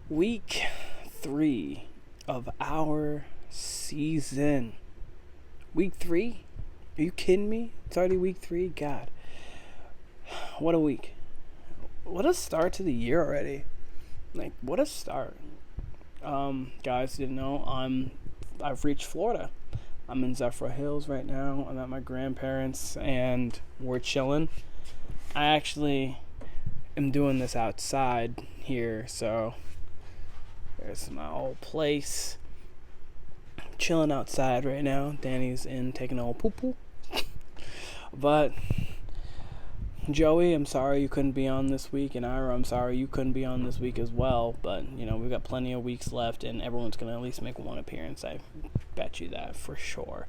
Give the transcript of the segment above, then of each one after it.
Week 3 of our season. Week 3? Are you kidding me? It's already week 3? God. What a week. What a start to the year already. What a start. Guys didn't know, I've reached Florida. I'm in Zephyr Hills right now. I'm at my grandparents' and we're chilling. I actually am doing this outside here, so there's my old place. Chilling outside right now. Danny's in taking a old poo-poo. But Joey, I'm sorry you couldn't be on this week, and Ira, I'm sorry you couldn't be on this week as well. But we've got plenty of weeks left, and everyone's gonna at least make one appearance. I bet you that for sure.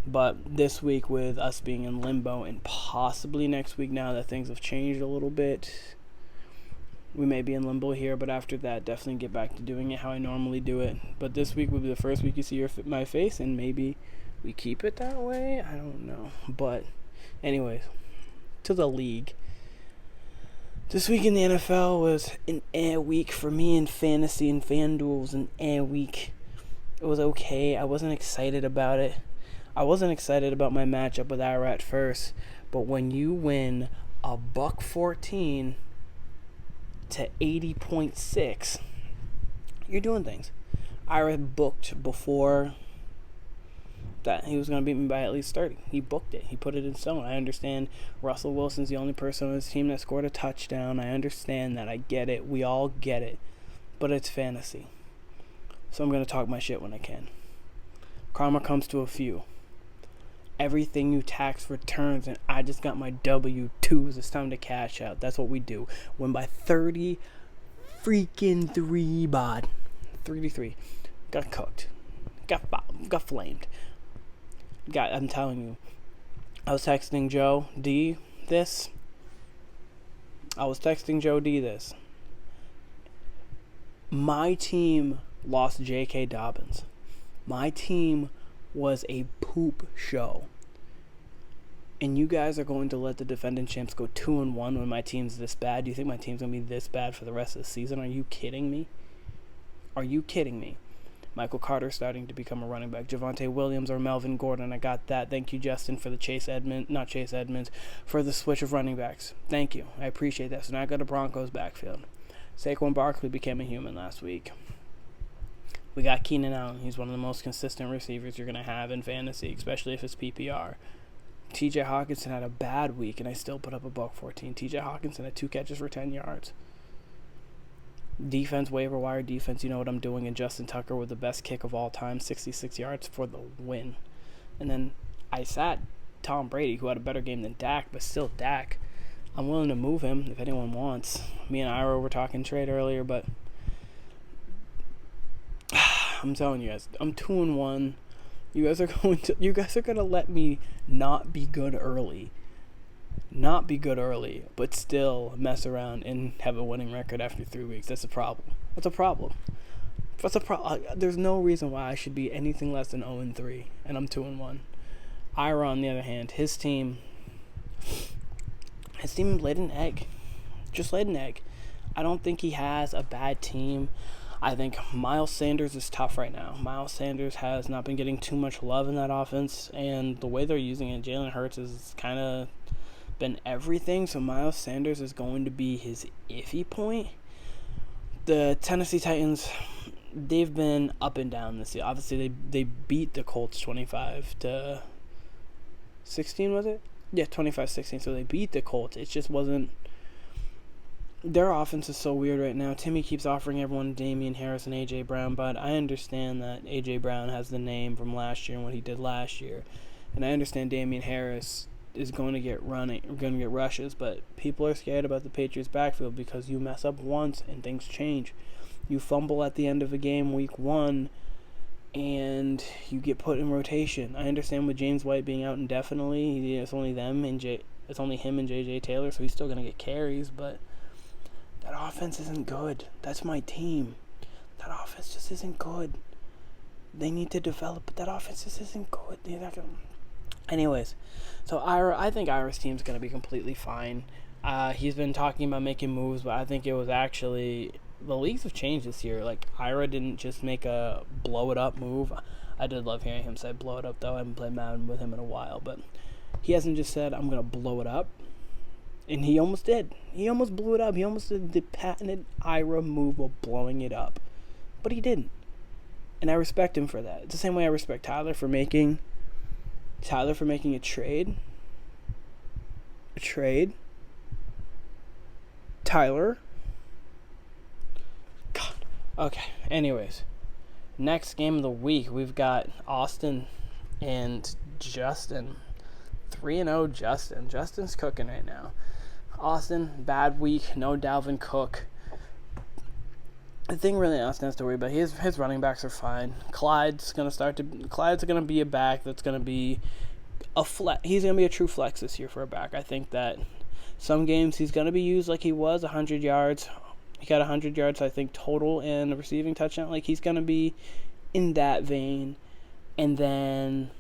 But this week, with us being in limbo, and possibly next week, now that things have changed a little bit, we may be in limbo here. But after that, definitely get back to doing it how I normally do it. But this week will be the first week you see my face, and maybe we keep it that way. I don't know. But anyways, to the league. This week in the NFL was an week for me in fantasy and FanDuel. Was an week. It was okay. I wasn't excited about it. I wasn't excited about my matchup with Ira at first, but when you win $114 to 80.6, you're doing things. Ira booked before that he was going to beat me by at least 30. He booked it. He put it in stone. I understand Russell Wilson's the only person on his team that scored a touchdown. I understand that. I get it. We all get it. But it's fantasy. So I'm going to talk my shit when I can. Karma comes to a few. Everything you tax returns, and I just got my W-2s. It's time to cash out. That's what we do. Win by 30 freaking 3, bod. 33. Got cooked. Got flamed. I'm telling you. I was texting Joe D this. My team lost J.K. Dobbins. My team was a poop show. And you guys are going to let the defending champs go 2-1 when my team's this bad? Do you think my team's going to be this bad for the rest of the season? Are you kidding me? Michael Carter starting to become a running back. Javonte Williams or Melvin Gordon. I got that. Thank you, Justin, for the for the switch of running backs. Thank you. I appreciate that. So now I got a Broncos backfield. Saquon Barkley became a human last week. We got Keenan Allen. He's one of the most consistent receivers you're going to have in fantasy, especially if it's PPR. TJ Hawkinson had a bad week, and I still put up $114. TJ Hawkinson had 2 catches for 10 yards. Defense, waiver wire defense, you know what I'm doing. And Justin Tucker with the best kick of all time, 66 yards for the win. And then I sat Tom Brady, who had a better game than Dak, but still Dak. I'm willing to move him if anyone wants. Me and Ira were talking trade earlier, but I'm telling you guys, I'm 2-1. You guys are gonna let me not be good early, but still mess around and have a winning record after 3 weeks. That's a problem. There's no reason why I should be anything less than 0-3, and I'm 2-1. Ira, on the other hand, his team laid an egg. Just laid an egg. I don't think he has a bad team. I think Miles Sanders is tough right now. Miles Sanders has not been getting too much love in that offense, and the way they're using it, Jalen Hurts has kind of been everything, so Miles Sanders is going to be his iffy point. The Tennessee Titans, they've been up and down this year. Obviously, they beat the Colts 25-16, was it? Yeah, 25-16, so they beat the Colts. It just wasn't... Their offense is so weird right now. Timmy keeps offering everyone Damian Harris and A.J. Brown, but I understand that A.J. Brown has the name from last year and what he did last year. And I understand Damian Harris is going to get rushes, but people are scared about the Patriots' backfield because you mess up once and things change. You fumble at the end of a game, week 1, and you get put in rotation. I understand with James White being out indefinitely, it's only him and J.J. Taylor, so he's still going to get carries, but that offense isn't good. That's my team. That offense just isn't good. They need to develop, but that offense just isn't good. They're not gonna... Anyways, so I think Ira's team's going to be completely fine. He's been talking about making moves, but I think it was actually the leagues have changed this year. Like, Ira didn't just make a blow it up move. I did love hearing him say blow it up, though. I haven't played Madden with him in a while, but he hasn't just said, I'm going to blow it up. And he almost did. He almost blew it up. He almost did the patented Ira move of blowing it up. But he didn't. And I respect him for that. It's the same way I respect Tyler for making a trade. A trade. Tyler. God. Okay. Anyways. Next game of the week, we've got Austin and Justin. 3-0 Justin. Justin's cooking right now. Austin, bad week. No Dalvin Cook. The thing really Austin has to worry about, his running backs are fine. Clyde's going to be a back that's going to be a flex. He's going to be a true flex this year for a back. I think that some games he's going to be used like he was, 100 yards. He got 100 yards, I think, total and a receiving touchdown. Like, he's going to be in that vein. And then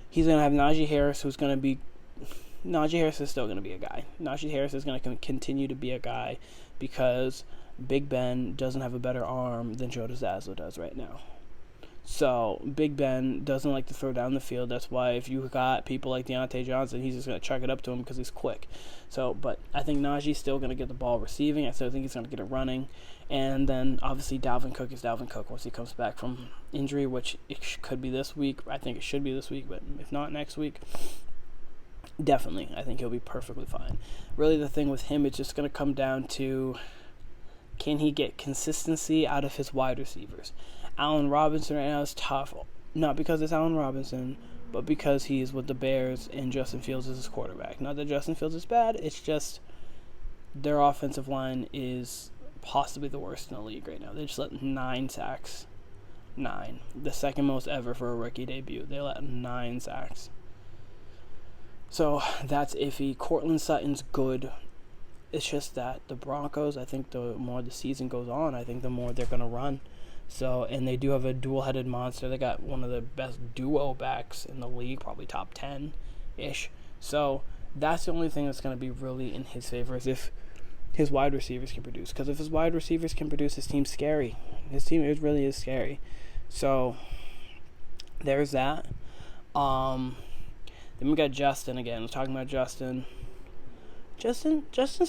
he's going to have Najee Harris, who's going to be... Najee Harris is still going to be a guy. Najee Harris is going to continue to be a guy because Big Ben doesn't have a better arm than Joe DeZazzo does right now. So, Big Ben doesn't like to throw down the field. That's why if you got people like Deontay Johnson, he's just going to chuck it up to him because he's quick. So, but I think Najee's still going to get the ball receiving. I still think he's going to get it running. And then, obviously, Dalvin Cook is Dalvin Cook once he comes back from injury, which it could be this week. I think it should be this week, but if not next week, definitely. I think he'll be perfectly fine. Really, the thing with him, it's just going to come down to, can he get consistency out of his wide receivers? Allen Robinson right now is tough, not because it's Allen Robinson, but because he's with the Bears and Justin Fields is his quarterback. Not that Justin Fields is bad, it's just their offensive line is possibly the worst in the league right now. They just let 9 sacks. 9. The second most ever for a rookie debut. They let 9 sacks. So that's iffy. Cortland Sutton's good. It's just that the Broncos, I think the more the season goes on, I think the more they're going to run. So, and they do have a dual-headed monster. They got one of the best duo backs in the league, probably top 10-ish. So, that's the only thing that's going to be really in his favor is if his wide receivers can produce. Because if his wide receivers can produce, his team's scary. His team really is scary. So, there's that. Then we got Justin again. We're talking about Justin's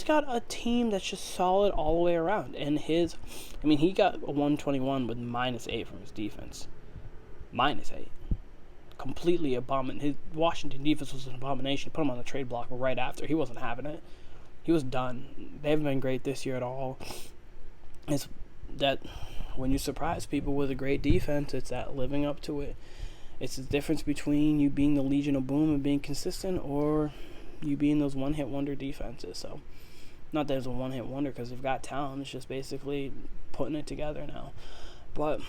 got a team that's just solid all the way around. And he got a 121 with -8 from his defense. -8. Completely abominable. His Washington defense was an abomination. Put him on the trade block right after. He wasn't having it. He was done. They haven't been great this year at all. It's that when you surprise people with a great defense, it's that living up to it. It's the difference between you being the Legion of Boom and being consistent or you being those one-hit wonder defenses. So, not that it's a one-hit wonder because they've got talent. It's just basically putting it together now. But,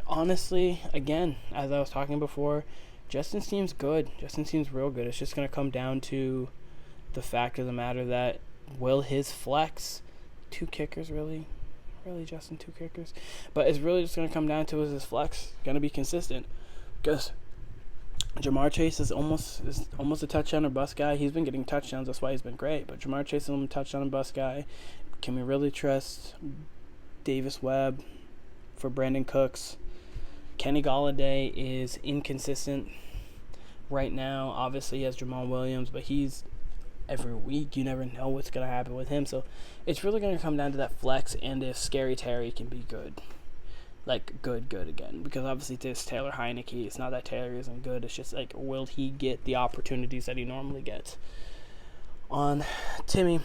honestly, again, as I was talking before, Justin's team's good. Justin's team's real good. It's just going to come down to the fact of the matter that will his flex 2 kickers really, Justin, 2 kickers? But it's really just going to come down to is his flex going to be consistent? Because Jamar Chase is almost a touchdown or bust guy. He's been getting touchdowns. That's why he's been great. But Jamar Chase is a touchdown and bust guy. Can we really trust Davis Webb for Brandon Cooks? Kenny Golladay is inconsistent right now. Obviously, he has Jamal Williams, but he's every week. You never know what's going to happen with him. So it's really going to come down to that flex and if Scary Terry can be good. Like, good again. Because obviously this Taylor Heineke, it's not that Taylor isn't good. It's just, like, will he get the opportunities that he normally gets? On Timmy,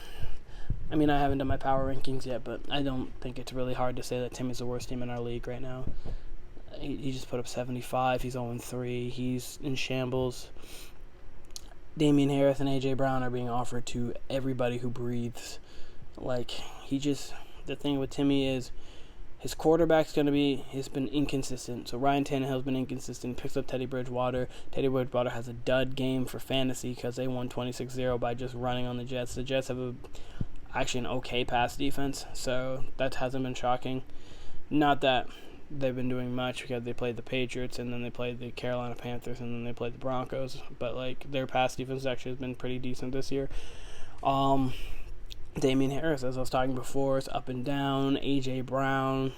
I haven't done my power rankings yet, but I don't think it's really hard to say that Timmy's the worst team in our league right now. He just put up 75. He's 0-3. He's in shambles. Damian Harris and A.J. Brown are being offered to everybody who breathes. Like, the thing with Timmy is, his quarterback's he's been inconsistent. So Ryan Tannehill's been inconsistent. Picks up Teddy Bridgewater. Teddy Bridgewater has a dud game for fantasy because they won 26-0 by just running on the Jets. The Jets have actually an okay pass defense, so that hasn't been shocking. Not that they've been doing much because they played the Patriots and then they played the Carolina Panthers and then they played the Broncos. But, their pass defense actually has been pretty decent this year. Damian Harris, as I was talking before, is up and down. A.J. Brown,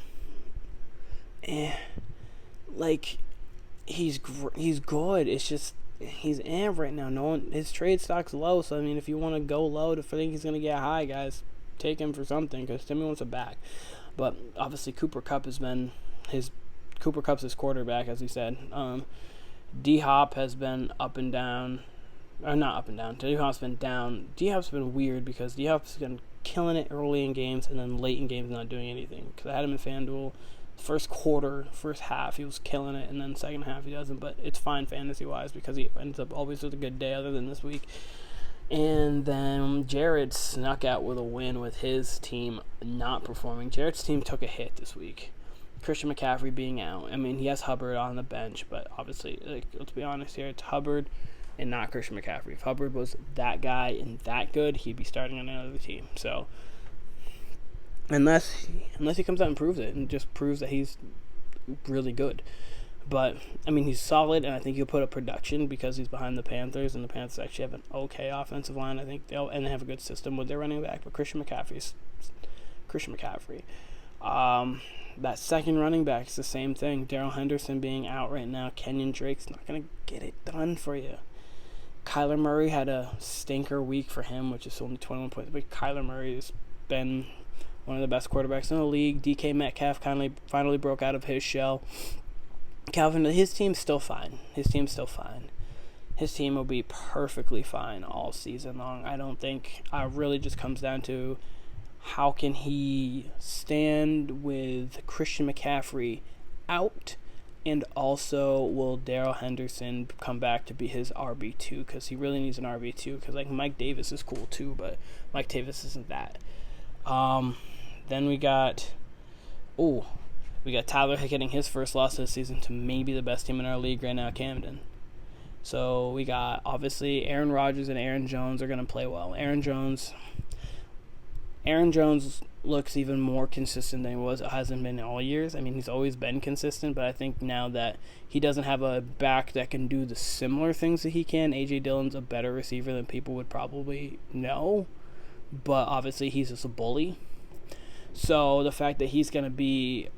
like he's good. It's just he's right now. No one, his trade stock's low. So I mean, if you want to go low to think he's gonna get high, guys, take him for something because Timmy wants him back. But obviously, Cooper Kupp's his quarterback, as he said. D Hop has been up and down. Or not up and down. D Hop's been down. D Hop's been weird because D Hop's been killing it early in games and then late in games not doing anything. Because I had him in FanDuel. First quarter, first half, he was killing it, and then second half he doesn't. But it's fine fantasy-wise because he ends up always with a good day other than this week. And then Jared snuck out with a win with his team not performing. Jared's team took a hit this week. Christian McCaffrey being out. I mean, he has Hubbard on the bench, but obviously, let's be honest here, it's Hubbard and not Christian McCaffrey. If Hubbard was that guy and that good, he'd be starting on another team. So unless he comes out and proves it and just proves that he's really good. But I mean, he's solid, and I think he'll put up production because he's behind the Panthers, and the Panthers actually have an okay offensive line. I think they have a good system with their running back. But Christian McCaffrey. That second running back is the same thing. Darrell Henderson being out right now. Kenyon Drake's not going to get it done for you. Kyler Murray had a stinker week for him, which is only 21 points. But Kyler Murray has been one of the best quarterbacks in the league. DK Metcalf finally broke out of his shell. Calvin, his team's still fine. His team will be perfectly fine all season long. I don't think it really just comes down to how can he stand with Christian McCaffrey out, and also will Darrell Henderson come back to be his RB2, because he really needs an RB2, because like Mike Davis is cool too, but Mike Davis isn't that. Then we got Tyler getting his first loss of the season to maybe the best team in our league right now, Camden. So we got, obviously, Aaron Rodgers and Aaron Jones are going to play well. Aaron Jones looks even more consistent than he hasn't been all years. I mean, he's always been consistent, but I think now that he doesn't have a back that can do the similar things that he can, A.J. Dillon's a better receiver than people would probably know. But obviously, he's just a bully. So the fact that he's going to be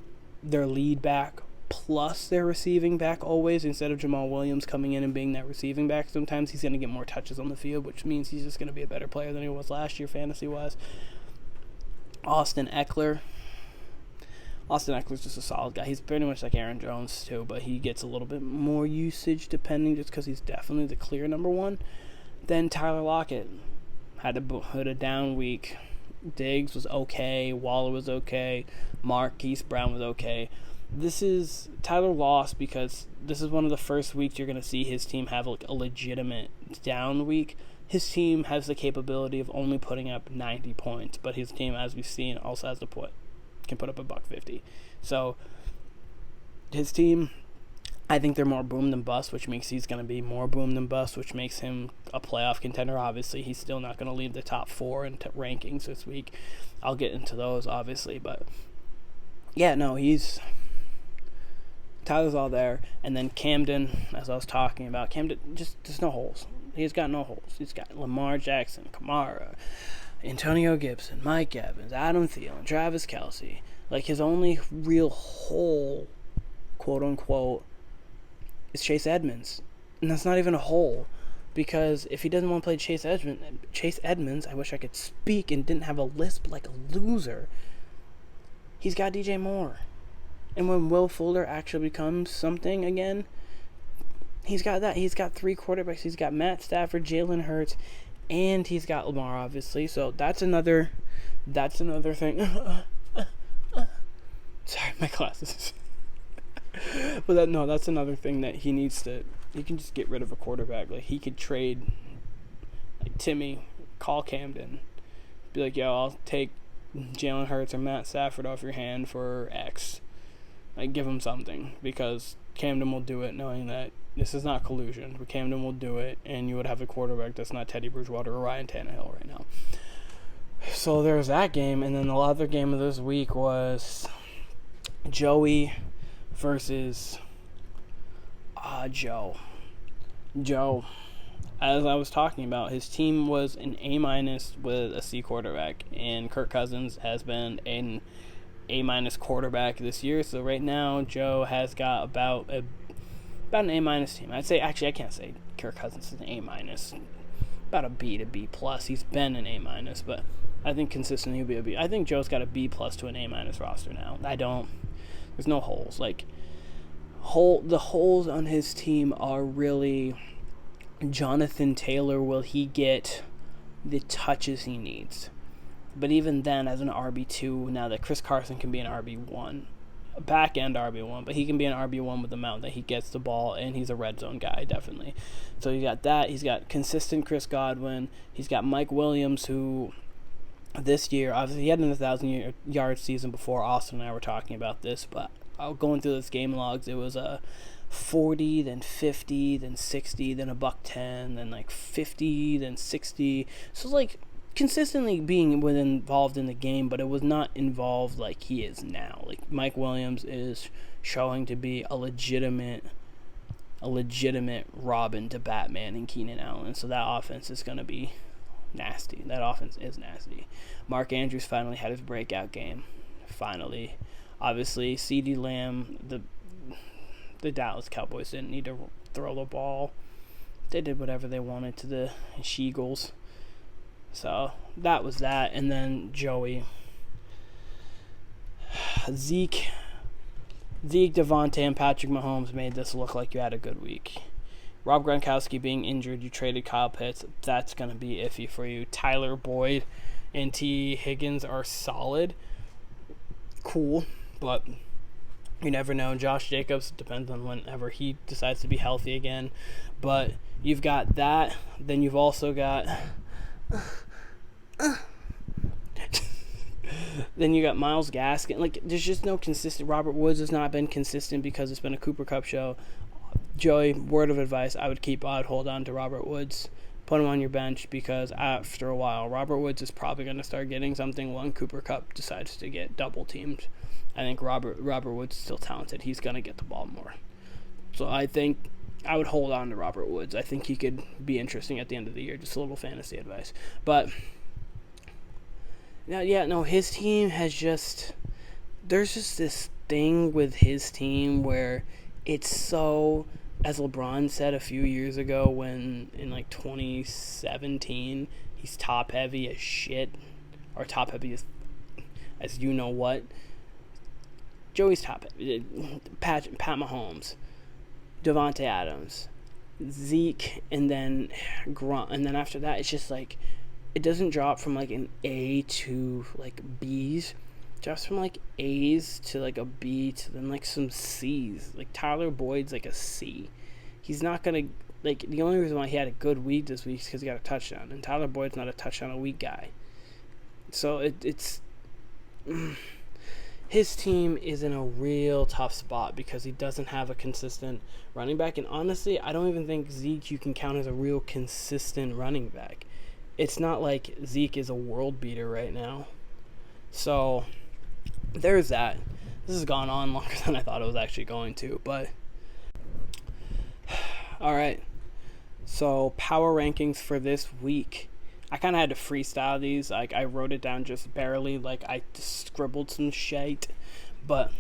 their lead back plus their receiving back always, instead of Jamal Williams coming in and being that receiving back, sometimes he's going to get more touches on the field, which means he's just going to be a better player than he was last year fantasy-wise. Austin Eckler's just a solid guy. He's pretty much like Aaron Jones too, but he gets a little bit more usage depending, just because he's definitely the clear number one. Then Tyler Lockett had a down week. Diggs was okay. Waller was okay. Marquise Brown was okay. Tyler lost because this is one of the first weeks you're going to see his team have like a legitimate down week. His team has the capability of only putting up 90 points, but his team, as we've seen, also can put up $150. So his team, I think they're more boom than bust, which makes he's going to be more boom than bust, which makes him a playoff contender. Obviously, he's still not going to leave the top 4 in rankings this week. I'll get into those, obviously, but yeah, no, Tyler's all there. And then Camden, as I was talking about, there's no holes. He's got no holes. He's got Lamar Jackson, Kamara, Antonio Gibson, Mike Evans, Adam Thielen, Travis Kelce. Like, his only real hole, quote-unquote, is Chase Edmonds. And that's not even a hole. Because if he doesn't want to play Chase Edmonds, I wish I could speak and didn't have a lisp like a loser. He's got DJ Moore. And when Will Fuller actually becomes something again, he's got that. He's got 3 quarterbacks. He's got Matt Stafford, Jalen Hurts, and he's got Lamar, obviously. So that's another thing. Sorry, my glasses. But that's another thing that he needs to. He can just get rid of a quarterback. Like, he could trade, like, Timmy, call Camden, be like, yo, I'll take Jalen Hurts or Matt Stafford off your hand for X. Like, give him something, because Camden will do it, knowing that this is not collusion, but Camden will do it, and you would have a quarterback that's not Teddy Bridgewater or Ryan Tannehill right now. So there's that game, and then the other game of this week was Joey versus Joe. Joe, as I was talking about, his team was an A minus with a C quarterback, and Kirk Cousins has been an A minus quarterback this year. So right now, Joe has got about an A minus team. I'd say, actually, I can't say Kirk Cousins is an A minus. About a B to B plus. He's been an A minus, but I think consistently he'll be a B. I think Joe's got a B plus to an A minus roster now. There's no holes. Like the holes on his team are really Jonathan Taylor. Will he get the touches he needs? But even then, as an RB2, now that Chris Carson can be an RB1, a back end RB1, but he can be an RB1 with the amount that he gets the ball, and he's a red zone guy, definitely. So you got that. He's got consistent Chris Godwin. He's got Mike Williams, who this year, obviously, he had an 1,000-yard season before. Austin and I were talking about this, but going through those game logs, it was a 40, then 50, then 60, then a $110, then like 50, then 60. So like consistently being involved in the game, but it was not involved like he is now. Like Mike Williams is showing to be a legitimate Robin to Batman and Keenan Allen. So that offense is going to be nasty. That offense is nasty. Mark Andrews finally had his breakout game. Finally. Obviously, CeeDee Lamb, the Dallas Cowboys didn't need to throw the ball. They did whatever they wanted to the She-Eagles. So that was that. And then Joey. Zeke, Devontae, and Patrick Mahomes made this look like you had a good week. Rob Gronkowski being injured, you traded Kyle Pitts. That's going to be iffy for you. Tyler Boyd and T. Higgins are solid. Cool, but you never know. Josh Jacobs, depends on whenever he decides to be healthy again. But you've got that. Then you've also got... Then you got Myles Gaskin. Like, there's just no consistent. Robert Woods has not been consistent because it's been a Cooper Kupp show. Joey, word of advice, I'd hold on to Robert Woods. Put him on your bench because after a while, Robert Woods is probably going to start getting something when Cooper Kupp decides to get double teamed. I think Robert Woods is still talented. He's going to get the ball more. So I think I would hold on to Robert Woods. I think he could be interesting at the end of the year. Just a little fantasy advice. But, his team has just... There's just this thing with his team where it's so... As LeBron said a few years ago when, in like 2017, he's top-heavy as shit. Or top-heavy as you know what. Joey's top-heavy. Pat Mahomes. Devontae Adams. Zeke. And then Grunt. And then after that, it's just like... It doesn't drop from like an A to like B's. It drops from like A's to like a B to then like some C's. Like Tyler Boyd's like a C. He's not going to, like, the only reason why he had a good week this week is because he got a touchdown. And Tyler Boyd's not a touchdown-a-week guy. So it's his team is in a real tough spot because he doesn't have a consistent running back. And honestly, I don't even think Zeke you can count as a real consistent running back. It's not like Zeke is a world beater right now. So there's that. This has gone on longer than I thought it was actually going to, but... Alright, so power rankings for this week. I kind of had to freestyle these. Like, I wrote it down just barely. Like, I scribbled some shit. But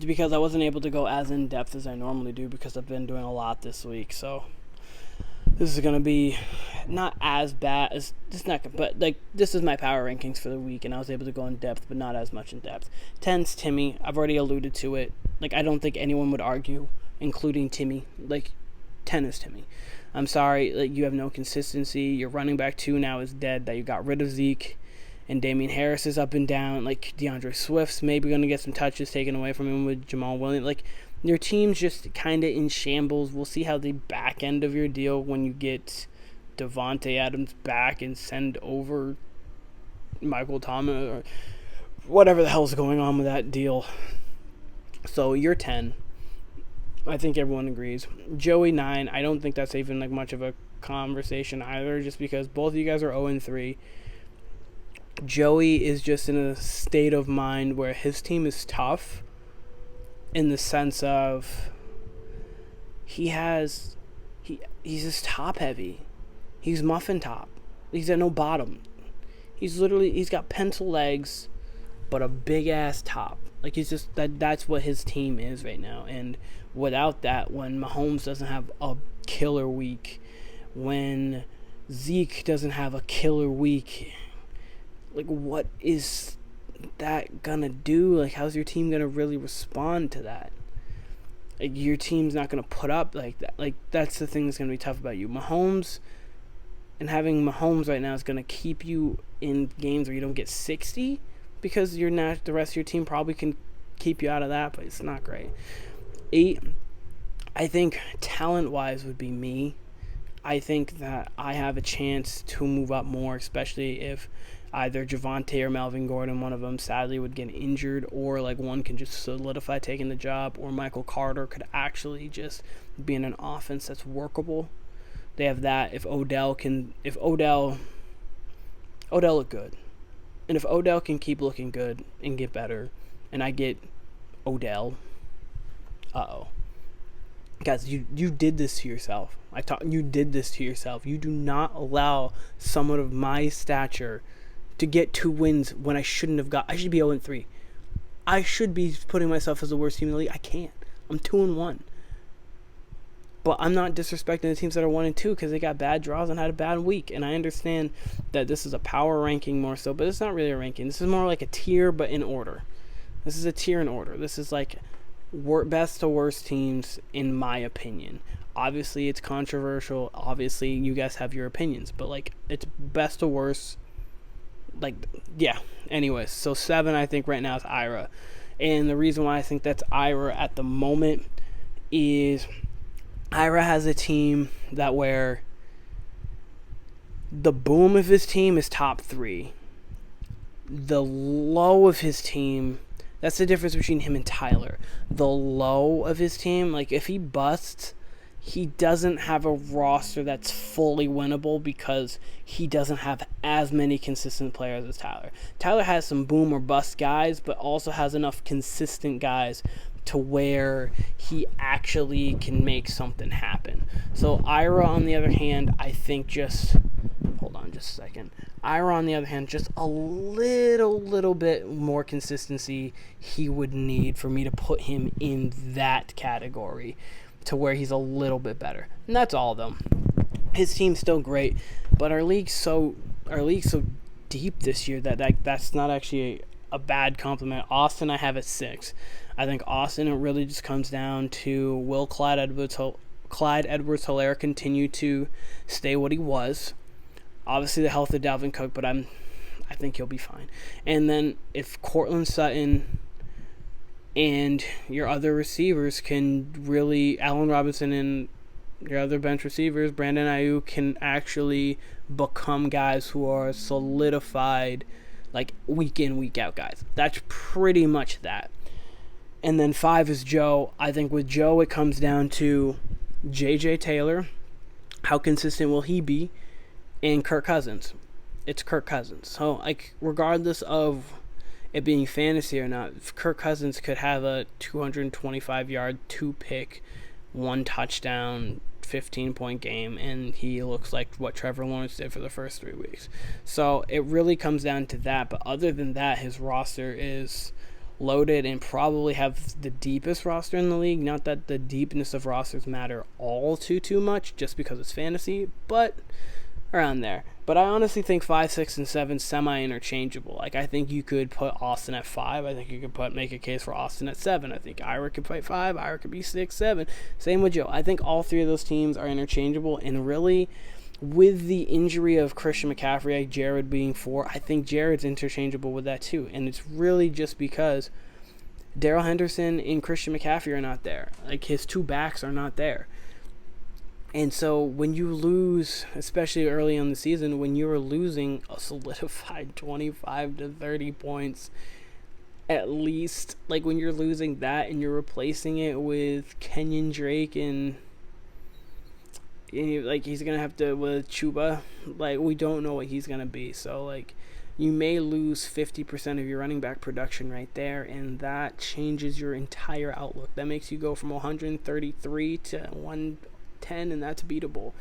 because I wasn't able to go as in-depth as I normally do because I've been doing a lot this week. So this is going to be not as bad as... But, like, this is my power rankings for the week. And I was able to go in-depth, but not as much in-depth. 10's Timmy. I've already alluded to it. Like, I don't think anyone would argue, including Timmy. Like... 10 is Timmy. I'm sorry, like, you have no consistency. Your running back 2 now is dead. That you got rid of Zeke, and Damian Harris is up and down. Like, DeAndre Swift's maybe going to get some touches taken away from him with Jamal Williams. Like, your team's just kind of in shambles. We'll see how the back end of your deal when you get Devontae Adams back and send over Michael Thomas or whatever the hell's going on with that deal. So you're 10. I think everyone agrees. Joey 9. I don't think that's even like much of a conversation either, just because both of you guys are 0-3. Joey is just in a state of mind where his team is tough in the sense of he has he's just top heavy. He's muffin top. He's at no bottom. He's got pencil legs, but a big ass top. Like he's just that's what his team is right now. And without that, when Mahomes doesn't have a killer week, when Zeke doesn't have a killer week, like what is that gonna do? Like how's your team gonna really respond to that? Like your team's not gonna put up like that. Like that's the thing that's gonna be tough about you. Mahomes and having Mahomes right now is gonna keep you in games where you don't get 60 because you're not. The rest of your team probably can keep you out of that, but it's not great. 8, I think talent-wise would be me. I think that I have a chance to move up more, especially if either Javonte or Melvin Gordon, one of them sadly would get injured, or like one can just solidify taking the job, or Michael Carter could actually just be in an offense that's workable. They have that. If Odell look good, and if Odell can keep looking good and get better, and I get Odell, guys, you did this to yourself. You did this to yourself. You do not allow someone of my stature to get 2 wins when I shouldn't have got. I should be 0-3. I should be putting myself as the worst team in the league. I can't. I'm 2-1. But I'm not disrespecting the teams that are 1-2 because they got bad draws and had a bad week. And I understand that this is a power ranking more so, but it's not really a ranking. This is more like a tier, but in order. This is a tier in order. This is like best to worst teams, in my opinion. Obviously, it's controversial. Obviously, you guys have your opinions, but like it's best to worst. Like, yeah. Anyways, so 7, I think right now is Ira, and the reason why I think that's Ira at the moment is Ira has a team that where the boom of his team is top 3. The low of his team, that's the difference between him and Tyler. The low of his team, like if he busts, he doesn't have a roster that's fully winnable because he doesn't have as many consistent players as Tyler. Tyler has some boom or bust guys, but also has enough consistent guys to where he actually can make something happen. So Ira, on the other hand, I think just... Hold on just a second. Ira, on the other hand, just a little bit more consistency he would need for me to put him in that category to where he's a little bit better. And that's all of them. His team's still great, but our league's so deep this year that's not actually a bad compliment. Austin, I have at 6. I think Austin, it really just comes down to will Clyde Edwards-Helaire continue to stay what he was. Obviously, the health of Dalvin Cook, but I think he'll be fine. And then if Cortland Sutton and your other receivers can really, Allen Robinson and your other bench receivers, Brandon Ayuk, can actually become guys who are solidified, like week in, week out guys. That's pretty much that. And then 5 is Joe. I think with Joe, it comes down to J.J. Taylor. How consistent will he be? And Kirk Cousins. It's Kirk Cousins. So, like, regardless of it being fantasy or not, Kirk Cousins could have a 225-yard, 2-pick, 1 touchdown, 15-point game, and he looks like what Trevor Lawrence did for the first 3 weeks. So it really comes down to that. But other than that, his roster is loaded and probably have the deepest roster in the league. Not that the deepness of rosters matter all too much just because it's fantasy, but around there. But I honestly think 5, 6, and 7 semi-interchangeable. Like, I think you could put Austin at 5. I think you could make a case for Austin at 7. I think Ira could play 5. Ira could be 6, 7. Same with Joe. I think all 3 of those teams are interchangeable. And really, with the injury of Christian McCaffrey, Jared being 4, I think Jared's interchangeable with that too. And it's really just because Darrell Henderson and Christian McCaffrey are not there. Like, his 2 backs are not there. And so when you lose, especially early in the season, when you are losing a solidified 25 to 30 points, at least, like when you're losing that and you're replacing it with Kenyon Drake and like he's going to have to, with Chuba, like we don't know what he's going to be. So like you may lose 50% of your running back production right there, and that changes your entire outlook. That makes you go from 133 to 10, and that's beatable.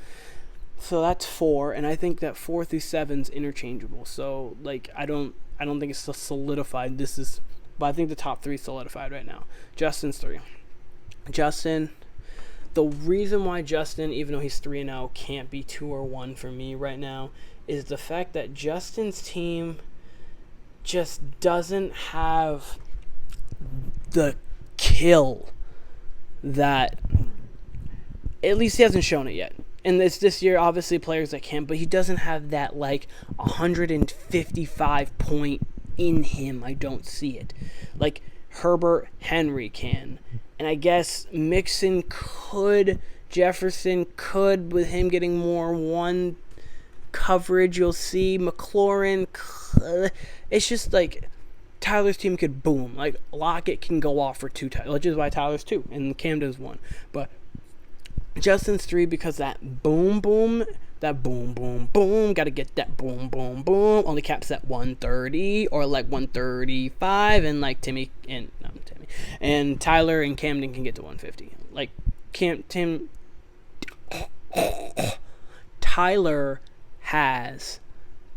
So that's 4, and I think that 4 through 7's interchangeable. So like I don't think it's solidified. But I think the top 3 solidified right now. Justin's 3. Justin, the reason why Justin, even though he's 3-0, can't be 2 or 1 for me right now is the fact that Justin's team just doesn't have the kill that, at least he hasn't shown it yet. And this year, obviously, players that can, but he doesn't have that, like, 155 point in him. I don't see it. Like, Herbert Henry can. And I guess Mixon could, Jefferson could, with him getting more one coverage, you'll see. McLaurin could. It's just, like, Tyler's team could boom. Like, Lockett can go off for 2 titles, which is why Tyler's 2, and Camden's 1. But Justin's 3 because that boom, gotta get that boom, only caps at 130 or like 135, and like and Tyler and Camden can get to 150. Like Tyler has,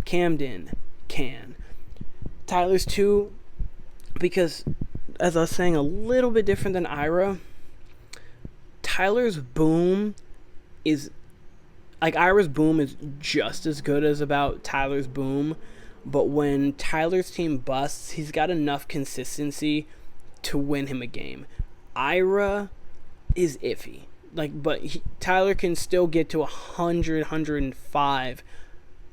Camden can. Tyler's 2 because, as I was saying, a little bit different than Ira. Tyler's boom is, like, Ira's boom is just as good as about Tyler's boom, but when Tyler's team busts, he's got enough consistency to win him a game. Ira is iffy, like, but Tyler can still get to 100, 105,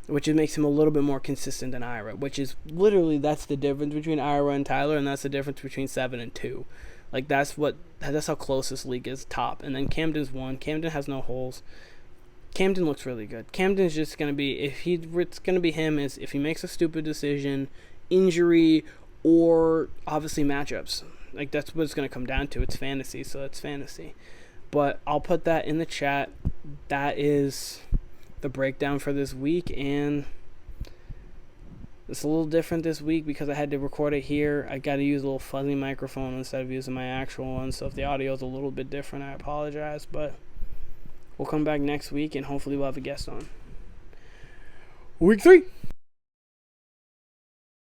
which makes him a little bit more consistent than Ira, which is literally, that's the difference between Ira and Tyler, and that's the difference between 7 and 2. Like, that's how close this league is top. And then Camden's 1. Camden has no holes. Camden looks really good. Camden's just going to be, it's going to be him is if he makes a stupid decision, injury, or obviously matchups. Like, that's what it's going to come down to. It's fantasy, so it's fantasy. But I'll put that in the chat. That is the breakdown for this week, and it's a little different this week because I had to record it here. I got to use a little fuzzy microphone instead of using my actual one. So if the audio is a little bit different, I apologize. But we'll come back next week and hopefully we'll have a guest on. Week 3.